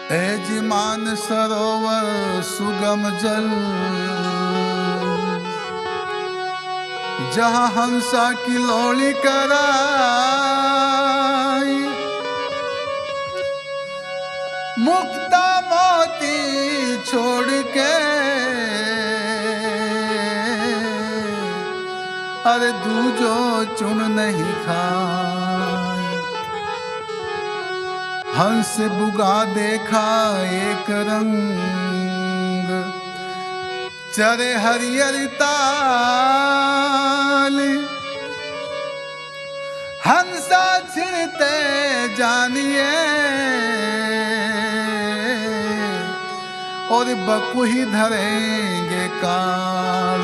एजमान सरोवर सुगम जल, जहाँ हंसा की लोली कराई, मुक्ता मोती छोड़ के अरे दूजो चुन नहीं खाई। हंस बुगा देखा एक रंग, चरे हरियर ताल, हंसा छिड़ते जानिए और बकुही धरेंगे काल।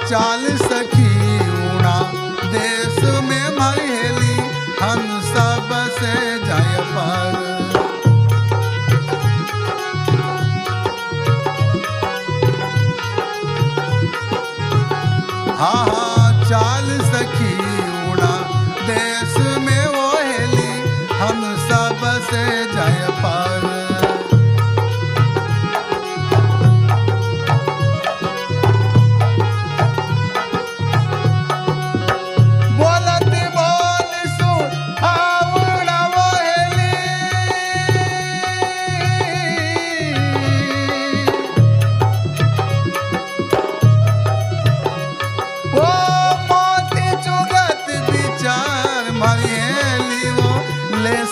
चाल सखी उड़ा देश में महेली, हंसा बसे जाय पर। हाँ हाँ चाल सखी उड़ा देश में वो हेली, हंसा बसे जाय पर।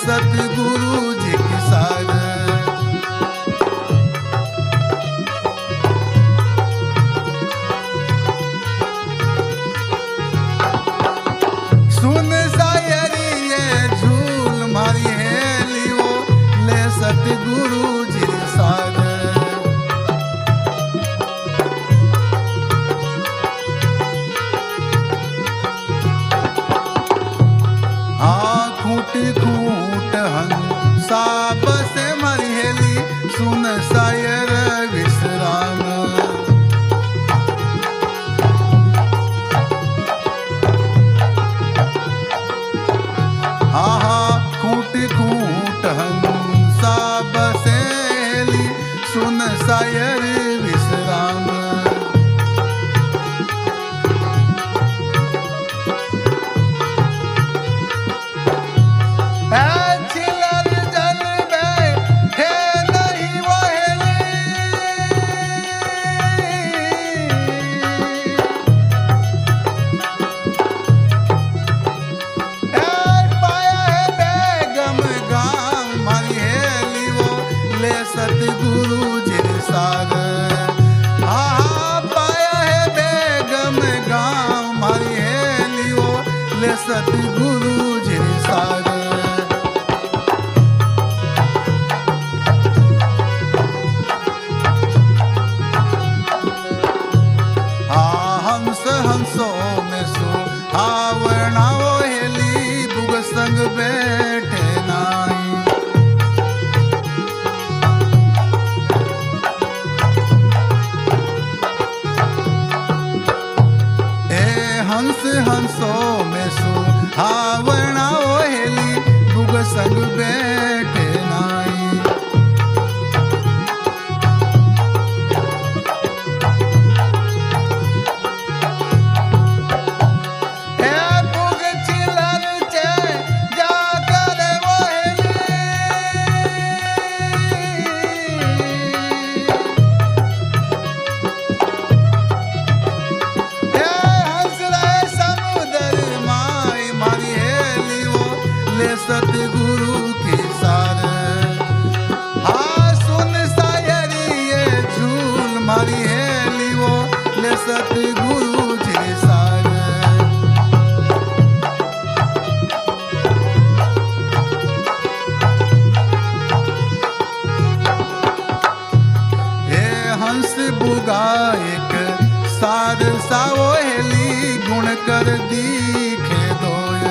सतगुरु जी की सार सुन शायरी ये झूल मारी हेली वो ले सतगुरु जी की सार। हाँ खूट खूट हंसा बसे मरिहेली, सुन शायर विश्राम। आहा खूट खूट हंसा बसेली, सुन शायर विश्राम। सतगुरु जी सार हाँ पाया है बेगम गाँव मारी हेलियो ले सतगुरु जी सार। हाँ हंस हंसों में सो हावना वो हेली, बुग संग बैठे नाई। हंस हंसों में सो हावना ओहेली, बुग संग बैठे नाई। ए बुग चिलर चे जाकर ओहेली, सतगुरु की सार हाँ सुन शायरी ये झूल मारी हेली वो ले सतगुरु जी सार। हे हंस बुगा एक सार सा वो हेली, गुण कर दीखे दोय।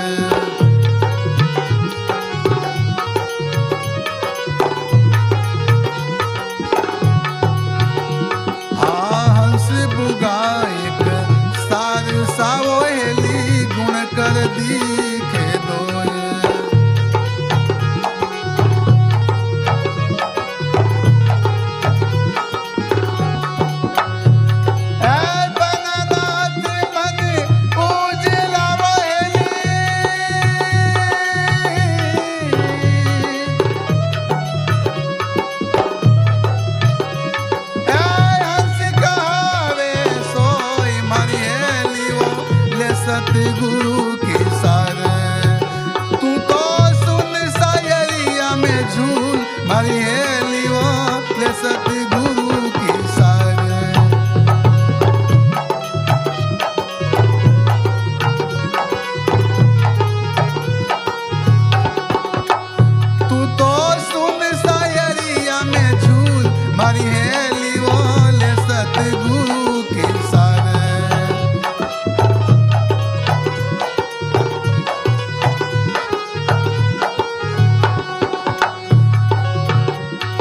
सतगुरु की सार। तू तो सुन शायरिया में झूल मारी हेली वो ले सतगुरु की सार। तू तो सुन शायरिया में झूल मारी हेली वो ले सतगुरु की सार।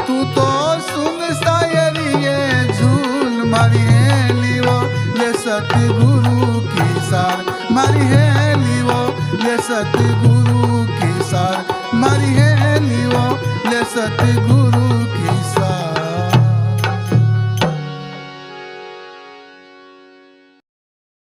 तू तो सुन शायरिये झूल मारी हेली वो ले सतगुरु की सार। मारी हेली वो ले सतगुरु की सार। मारी हेली वो ले सतगुरु